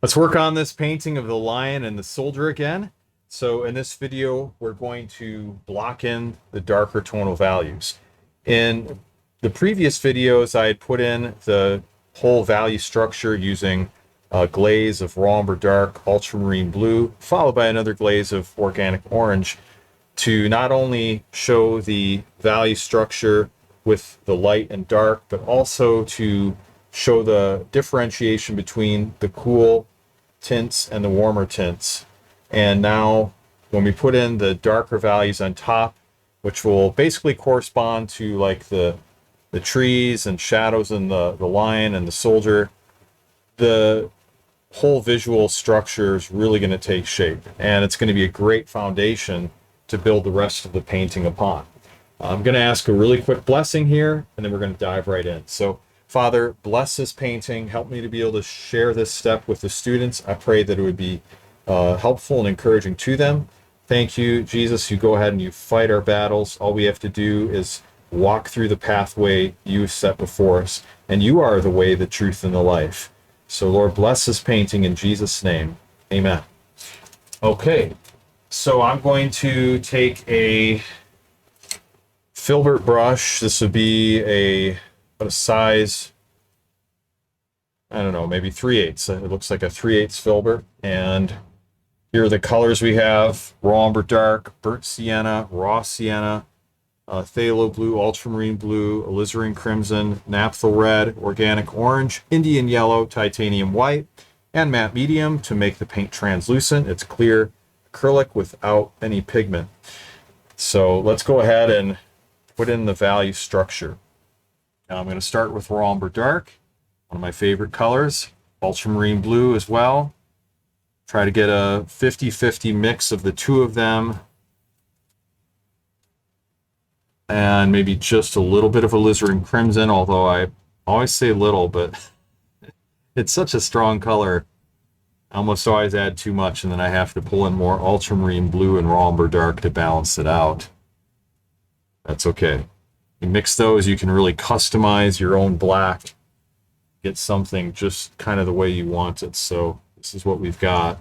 Let's work on this painting of the lion and the soldier again. So in this video, we're going to block in the darker tonal values. In the previous videos, I had put in the whole value structure using a glaze of raw umber dark, ultramarine blue, followed by another glaze of organic orange to not only show the value structure with the light and dark, but also to show the differentiation between the cool tints and the warmer tints. And now when we put in the darker values on top, which will basically correspond to like the trees and shadows in the lion and the soldier, the whole visual structure is really going to take shape, and it's going to be a great foundation to build the rest of the painting upon. I'm going to ask a really quick blessing here, and then we're going to dive right in. So, Father, bless this painting. Help me to be able to share this step with the students. I pray that it would be helpful and encouraging to them. Thank you, Jesus. You go ahead and you fight our battles. All we have to do is walk through the pathway you set before us, and you are the way, the truth, and the life. So, Lord, bless this painting in Jesus' name. Amen. Okay, so I'm going to take a filbert brush. This would be a size, I don't know, maybe 3/8. It looks like a 3/8 filbert. And here are the colors we have: raw umber dark, burnt sienna, raw sienna, phthalo blue, ultramarine blue, alizarin crimson, naphthol red, organic orange, Indian yellow, titanium white, and matte medium to make the paint translucent. It's clear acrylic without any pigment. So let's go ahead and put in the value structure. Now I'm going to start with raw umber dark, one of my favorite colors, ultramarine blue as well. Try to get a 50-50 mix of the two of them, and maybe just a little bit of alizarin crimson, although I always say little, but it's such a strong color. I almost always add too much, and then I have to pull in more ultramarine blue and raw umber dark to balance it out. That's okay. You mix those, you can really customize your own black, get something just kind of the way you want it. So this is what we've got.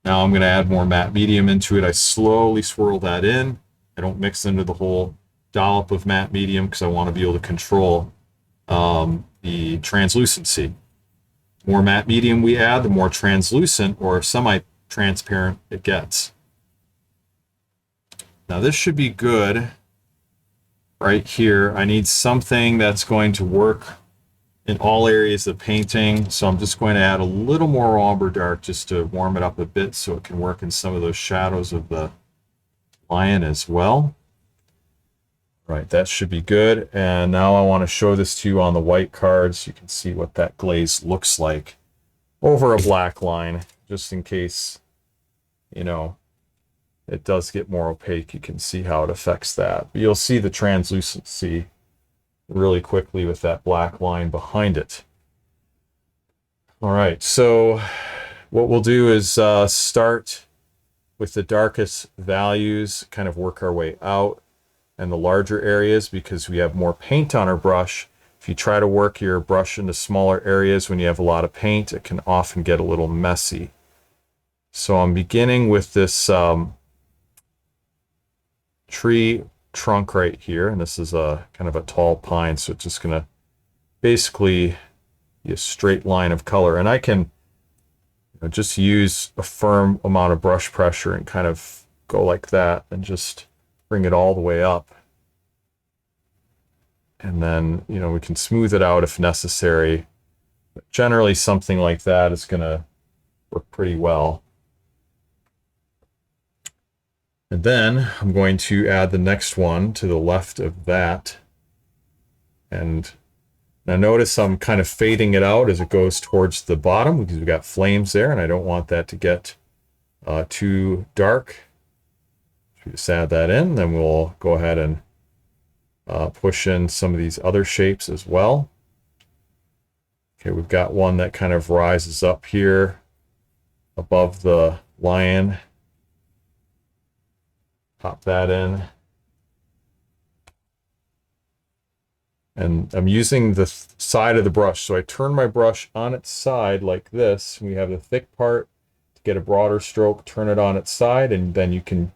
Now I'm going to add more matte medium into it. I slowly swirl that in. I don't mix into the whole dollop of matte medium because I want to be able to control the translucency. The more matte medium we add, the more translucent or semi-transparent it gets. Now this should be good right here. I need something that's going to work in all areas of painting, so I'm just going to add a little more umber dark just to warm it up a bit so it can work in some of those shadows of the lion as well. Right, that should be good. And now I want to show this to you on the white card so you can see what that glaze looks like over a black line, just in case, you know, it does get more opaque. You can see how it affects that. But you'll see the translucency really quickly with that black line behind it. All right, so what we'll do is start with the darkest values, kind of work our way out, and the larger areas, because we have more paint on our brush. If you try to work your brush into smaller areas when you have a lot of paint, it can often get a little messy. So I'm beginning with this tree trunk right here, and this is a kind of a tall pine, so it's just gonna basically be a straight line of color. And I can just use a firm amount of brush pressure and kind of go like that and just bring it all the way up, and then we can smooth it out if necessary, but generally something like that is gonna work pretty well. And then I'm going to add the next one to the left of that. And now notice I'm kind of fading it out as it goes towards the bottom because we've got flames there, and I don't want that to get too dark. So just add that in, then we'll go ahead and push in some of these other shapes as well. Okay, we've got one that kind of rises up here above the lion. Pop that in. And I'm using the side of the brush. So I turn my brush on its side like this. We have the thick part to get a broader stroke, turn it on its side, and then you can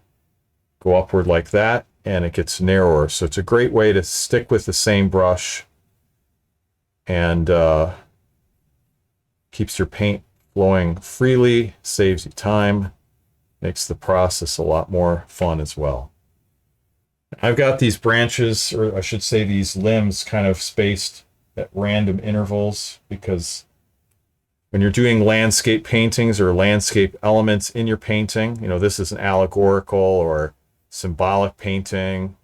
go upward like that, and it gets narrower. So it's a great way to stick with the same brush and keeps your paint flowing freely, saves you time, makes the process a lot more fun as well. I've got these branches, or I should say these limbs, kind of spaced at random intervals because when you're doing landscape paintings or landscape elements in your painting, you know, this is an allegorical or symbolic painting.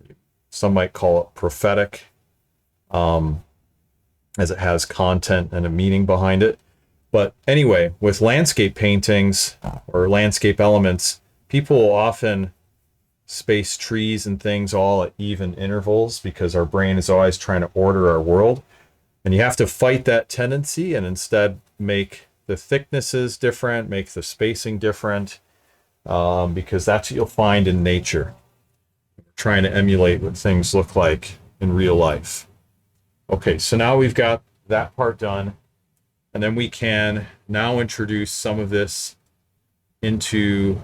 Some might call it prophetic, as it has content and a meaning behind it. But anyway, with landscape paintings or landscape elements, people will often space trees and things all at even intervals because our brain is always trying to order our world. And you have to fight that tendency and instead make the thicknesses different, make the spacing different, because that's what you'll find in nature. Trying to emulate what things look like in real life. Okay, so now we've got that part done. And then we can now introduce some of this into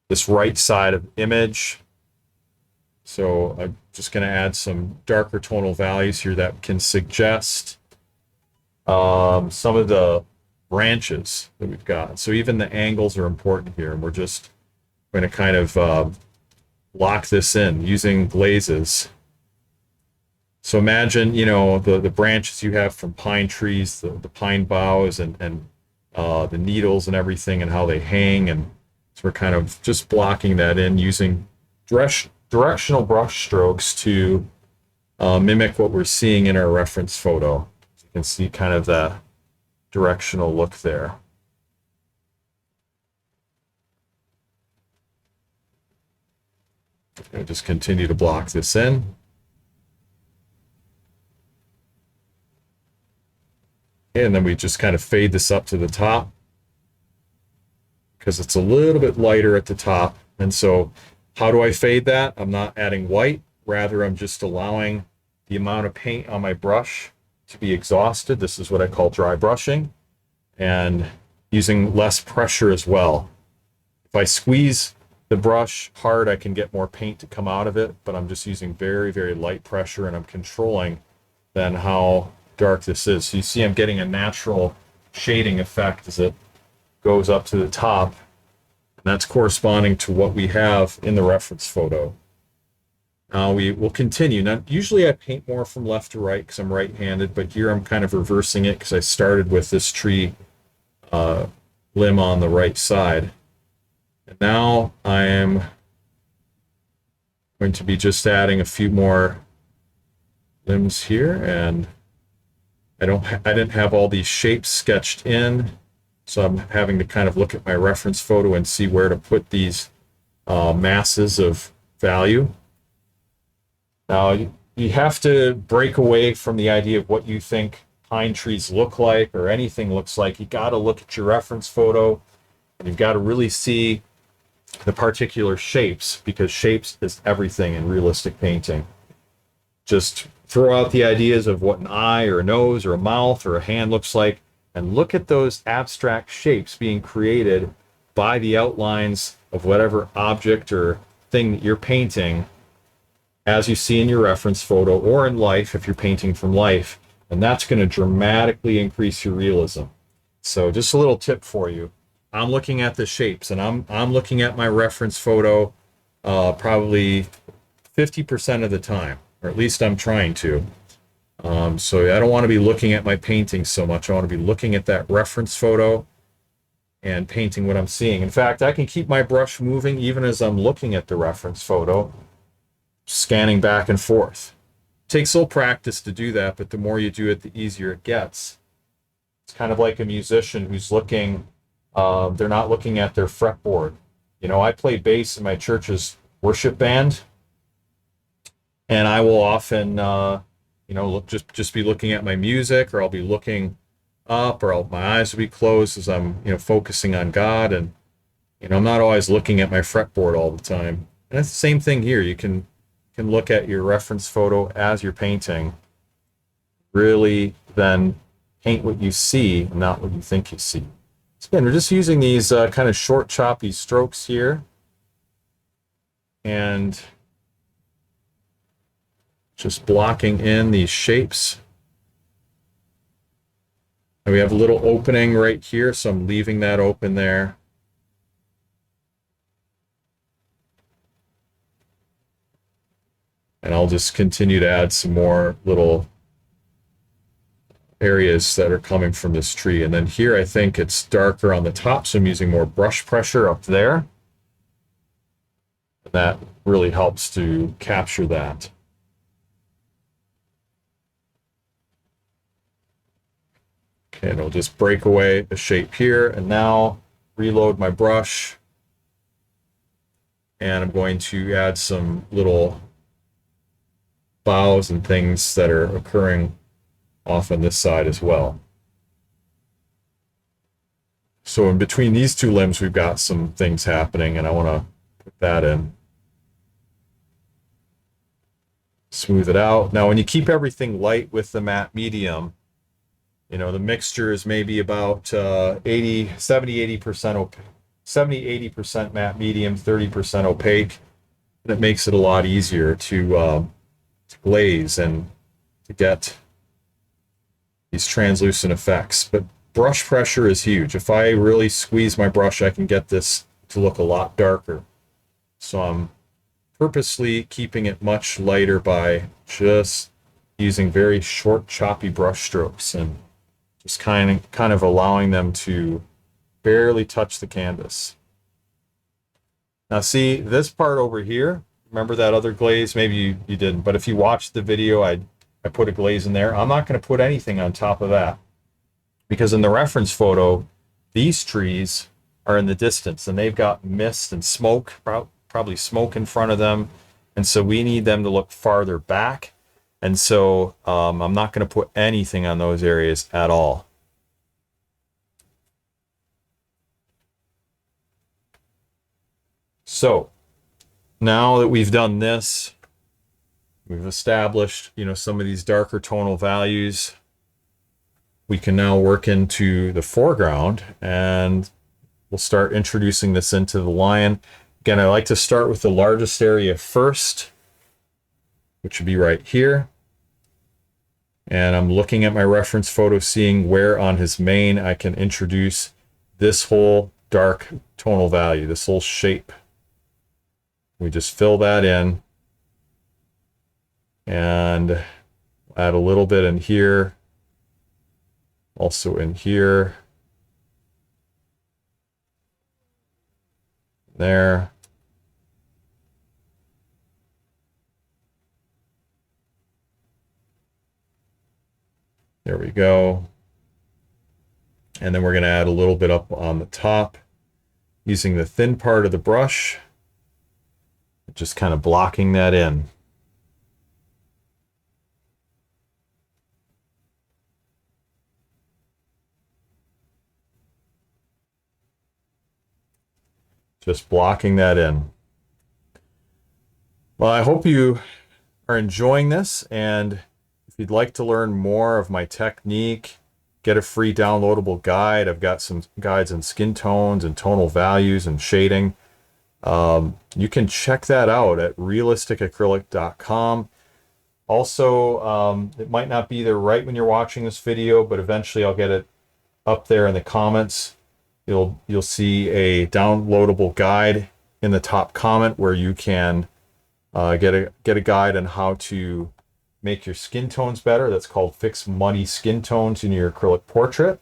this right side of the image. So I'm just going to add some darker tonal values here that can suggest some of the branches that we've got. So even the angles are important here, and we're just going to kind of lock this in using glazes. So imagine, you know, the branches you have from pine trees, the pine boughs, and the needles and everything, and how they hang. And so we're kind of just blocking that in using directional brush strokes to mimic what we're seeing in our reference photo. You can see kind of the directional look there. I'm just continue to block this in. And then we just kind of fade this up to the top because it's a little bit lighter at the top. And so how do I fade that? I'm not adding white. Rather, I'm just allowing the amount of paint on my brush to be exhausted. This is what I call dry brushing, and using less pressure as well. If I squeeze the brush hard, I can get more paint to come out of it, but I'm just using very, very light pressure, and I'm controlling then how dark this is. So you see I'm getting a natural shading effect as it goes up to the top, and that's corresponding to what we have in the reference photo. Now we will continue. Now usually I paint more from left to right because I'm right-handed, but here I'm kind of reversing it because I started with this tree limb on the right side. And now I am going to be just adding a few more limbs here, and I didn't have all these shapes sketched in, so I'm having to kind of look at my reference photo and see where to put these masses of value. Now you have to break away from the idea of what you think pine trees look like or anything looks like. You got to look at your reference photo, and you've got to really see the particular shapes, because shapes is everything in realistic painting. Just throw out the ideas of what an eye or a nose or a mouth or a hand looks like, and look at those abstract shapes being created by the outlines of whatever object or thing that you're painting, as you see in your reference photo or in life if you're painting from life, and that's going to dramatically increase your realism. So just a little tip for you. I'm looking at the shapes, and I'm looking at my reference photo probably 50% of the time, or at least I'm trying to. So I don't want to be looking at my painting so much. I want to be looking at that reference photo and painting what I'm seeing. In fact, I can keep my brush moving even as I'm looking at the reference photo, scanning back and forth. It takes a little practice to do that, but the more you do it, the easier it gets. It's kind of like a musician who's looking, they're not looking at their fretboard. You know, I play bass in my church's worship band, and I will often, you know, just be looking at my music, or I'll be looking up, or my eyes will be closed as I'm, you know, focusing on God, and, you know, I'm not always looking at my fretboard all the time. And it's the same thing here. You can can look at your reference photo as you're painting, really then paint what you see, not what you think you see. So again, we're just using these kind of short, choppy strokes here, and just blocking in these shapes. And we have a little opening right here, so I'm leaving that open there. And I'll just continue to add some more little areas that are coming from this tree. And then here I think it's darker on the top, so I'm using more brush pressure up there. And that really helps to capture that. Okay, and I'll just break away the shape here, and now reload my brush. And I'm going to add some little boughs and things that are occurring off on this side as well. So in between these two limbs, we've got some things happening, and I want to put that in. Smooth it out. Now, when you keep everything light with the matte medium, you know, the mixture is maybe about 70-80% matte medium, 30% opaque. And it makes it a lot easier to glaze and to get these translucent effects. But brush pressure is huge. If I really squeeze my brush, I can get this to look a lot darker. So I'm purposely keeping it much lighter by just using very short, choppy brush strokes and just kind of allowing them to barely touch the canvas. Now see, this part over here, remember that other glaze? Maybe you didn't, but if you watched the video, I put a glaze in there. I'm not going to put anything on top of that, because in the reference photo, these trees are in the distance and they've got mist and smoke, probably smoke in front of them. And so we need them to look farther back. And so I'm not going to put anything on those areas at all. So now that we've done this, we've established, you know, some of these darker tonal values, we can now work into the foreground, and we'll start introducing this into the lion. Again, I like to start with the largest area first, which would be right here. And I'm looking at my reference photo, seeing where on his mane I can introduce this whole dark tonal value, this whole shape. We just fill that in and add a little bit in here, also in here, there. There we go. And then we're going to add a little bit up on the top using the thin part of the brush, just kind of blocking that in. Just blocking that in. Well, I hope you are enjoying this, and if you'd like to learn more of my technique, get a free downloadable guide. I've got some guides on skin tones and tonal values and shading. You can check that out at realisticacrylic.com. Also, it might not be there right when you're watching this video, but eventually I'll get it up there in the comments. You'll see a downloadable guide in the top comment where you can get a guide on how to make your skin tones better. That's called Fix Muddy Skin Tones in your acrylic portrait.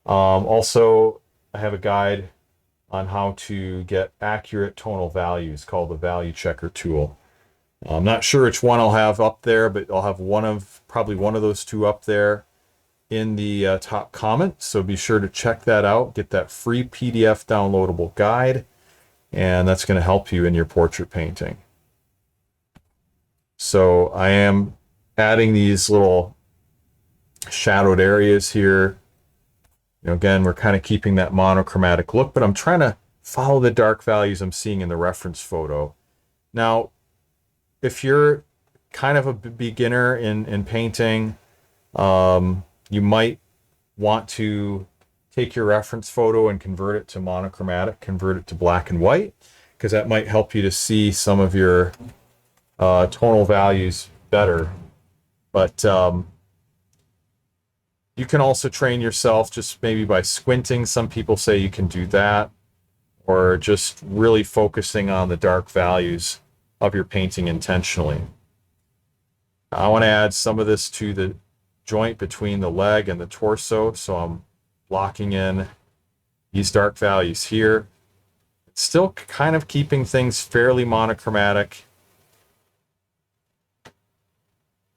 Also, I have a guide on how to get accurate tonal values called the Value Checker tool. I'm not sure which one I'll have up there, but I'll have probably one of those two up there in the top comment. So be sure to check that out, get that free PDF downloadable guide, and that's going to help you in your portrait painting. So I am adding these little shadowed areas here. You know, again, we're kind of keeping that monochromatic look, but I'm trying to follow the dark values I'm seeing in the reference photo. Now, if you're kind of a beginner in painting, you might want to take your reference photo and convert it to monochromatic, convert it to black and white, because that might help you to see some of your tonal values better. But you can also train yourself just maybe by squinting. Some people say you can do that, or just really focusing on the dark values of your painting intentionally. I want to add some of this to the joint between the leg and the torso, so I'm blocking in these dark values here. It's still kind of keeping things fairly monochromatic,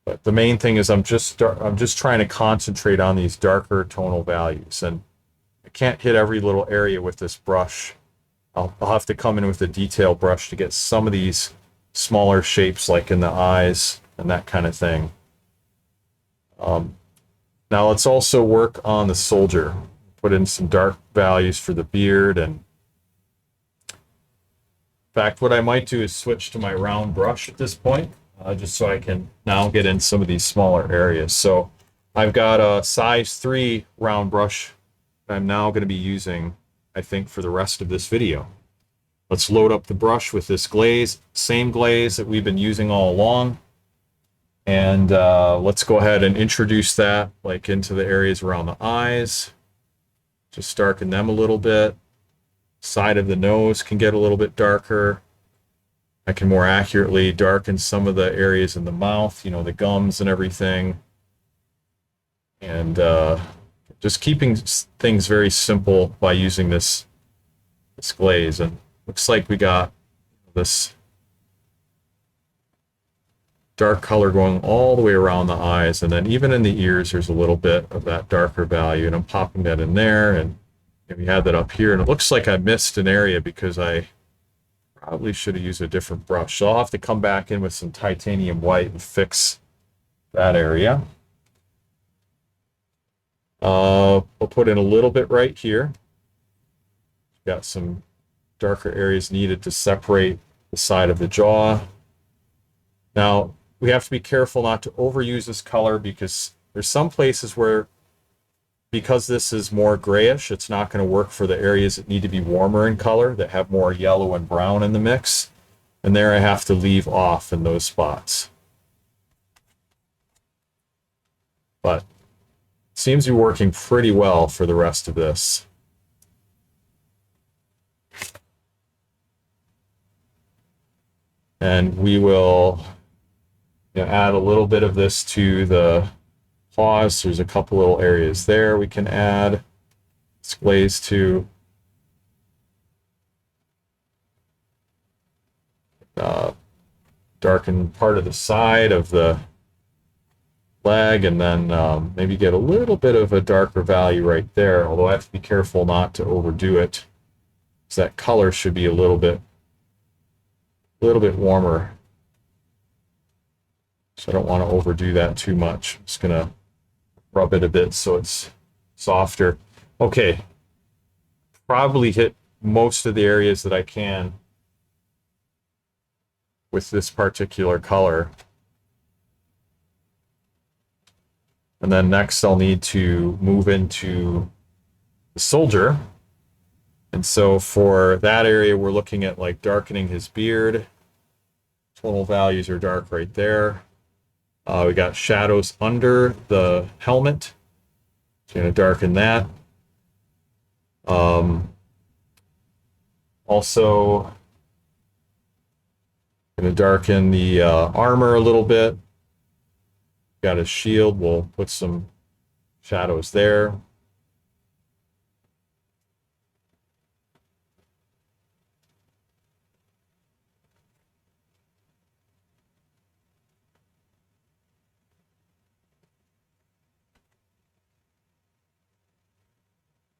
but the main thing is I'm just trying to concentrate on these darker tonal values, and I can't hit every little area with this brush. I'll have to come in with a detail brush to get some of these smaller shapes, like in the eyes and that kind of thing. Now let's also work on the soldier. Put in some dark values for the beard, and in fact, what I might do is switch to my round brush at this point, just so I can now get in some of these smaller areas. So I've got a size 3 round brush that I'm now going to be using, I think, for the rest of this video. Let's load up the brush with this glaze, same glaze that we've been using all along. And let's go ahead and introduce that like into the areas around the eyes. Just darken them a little bit. Side of the nose can get a little bit darker. I can more accurately darken some of the areas in the mouth, you know, the gums and everything. And just keeping things very simple by using this glaze. And looks like we got this dark color going all the way around the eyes, and then even in the ears there's a little bit of that darker value, and I'm popping that in there, and we had that up here, and it looks like I missed an area because I probably should have used a different brush. So I'll have to come back in with some titanium white and fix that area. We'll put in a little bit right here. Got some darker areas needed to separate the side of the jaw. Now, we have to be careful not to overuse this color, because there's some places where, because this is more grayish, it's not going to work for the areas that need to be warmer in color, that have more yellow and brown in the mix. And there I have to leave off in those spots. But it seems to be working pretty well for the rest of this. And we will, you know, add a little bit of this to the paws. There's a couple little areas there we can add this glaze to. Darken part of the side of the leg, and then maybe get a little bit of a darker value right there, although I have to be careful not to overdo it, because that color should be a little bit warmer. So I don't want to overdo that too much. I'm just going to rub it a bit so it's softer. Okay, probably hit most of the areas that I can with this particular color. And then next I'll need to move into the soldier. And so for that area, we're looking at like darkening his beard. Tonal values are dark right there. We got shadows under the helmet. So I'm going to darken that. Also, going to darken the armor a little bit. Got his shield. We'll put some shadows there.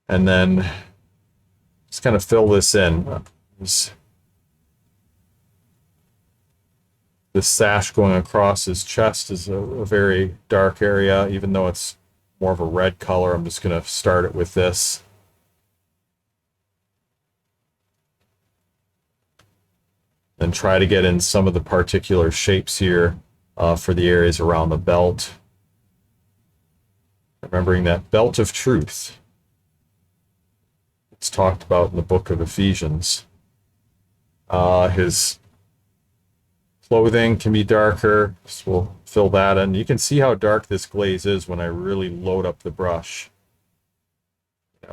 And then just kind of fill this in. This sash going across his chest is a very dark area, even though it's more of a red color. I'm just going to start it with this. and try to get in some of the particular shapes here for the areas around the belt. Remembering that belt of truth. It's talked about in the book of Ephesians. His clothing can be darker, so we'll fill that in. You can see how dark this glaze is when I really load up the brush.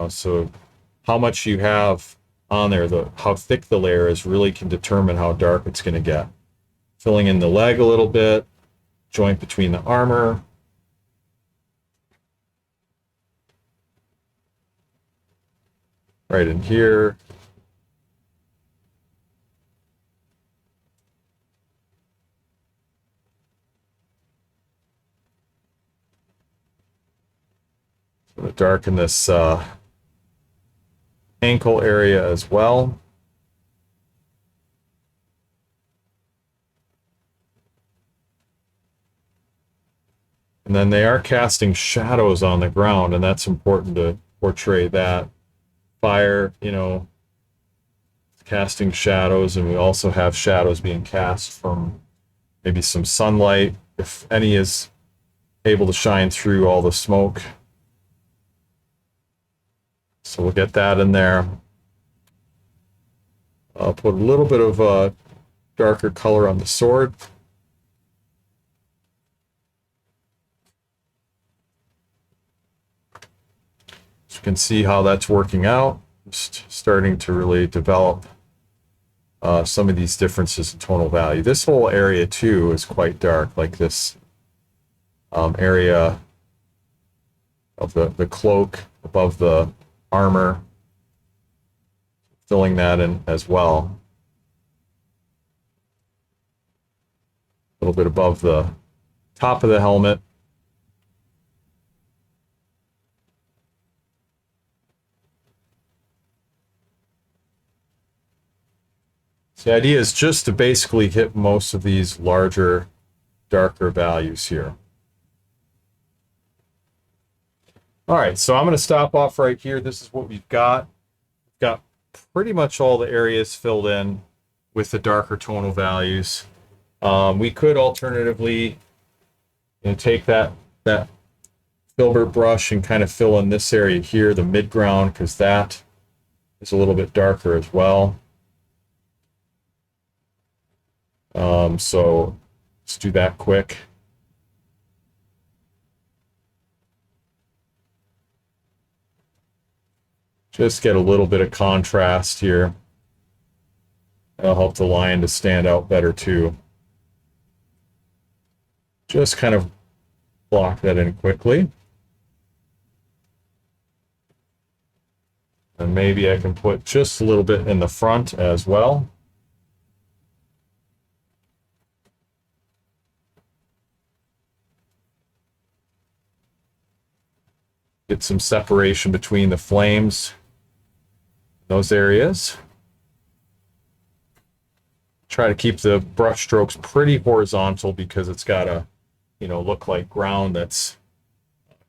So how much you have on there, how thick the layer is, really can determine how dark it's going to get. Filling in the leg a little bit, joint between the armor. Right in here. I'm going to darken this ankle area as well. And then they are casting shadows on the ground, and that's important to portray that. Fire, casting shadows, and we also have shadows being cast from maybe some sunlight, if any is able to shine through all the smoke. So we'll get that in there. I'll put a little bit of a darker color on the sword. So you can see how that's working out. Just starting to really develop some of these differences in tonal value. This whole area too is quite dark, like this area of the cloak above the armor, filling that in as well. A little bit above the top of the helmet. So the idea is just to basically hit most of these larger, darker values here. All right, so I'm going to stop off right here. This is what we've got. We've got pretty much all the areas filled in with the darker tonal values. We could alternatively take that filbert brush and kind of fill in this area here, the midground, because that is a little bit darker as well. So let's do that quick. Just get a little bit of contrast here. That'll help the line to stand out better too. Just kind of block that in quickly. And maybe I can put just a little bit in the front as well. Get some separation between the flames. Those areas. Try to keep the brush strokes pretty horizontal because it's got to, look like ground that's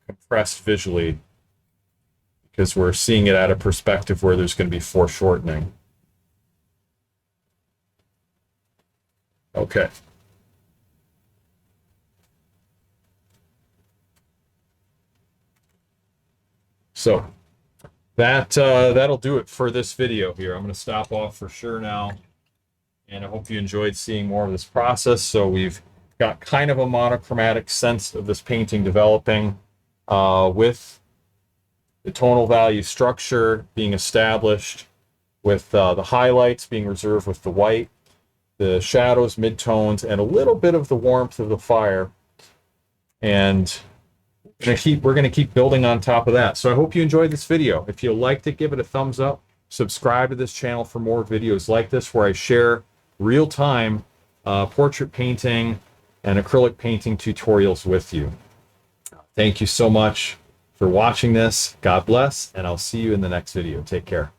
compressed visually, because we're seeing it at a perspective where there's going to be foreshortening. Okay. So that'll do it for this video here. I'm going to stop off for sure now, and I hope you enjoyed seeing more of this process. So we've got kind of a monochromatic sense of this painting developing with the tonal value structure being established, with the highlights being reserved with the white, the shadows, midtones, and a little bit of the warmth of the fire. And we're going to keep building on top of that. So I hope you enjoyed this video. If you liked it, give it a thumbs up. Subscribe to this channel for more videos like this, where I share real-time portrait painting and acrylic painting tutorials with you. Thank you so much for watching this. God bless, and I'll see you in the next video. Take care.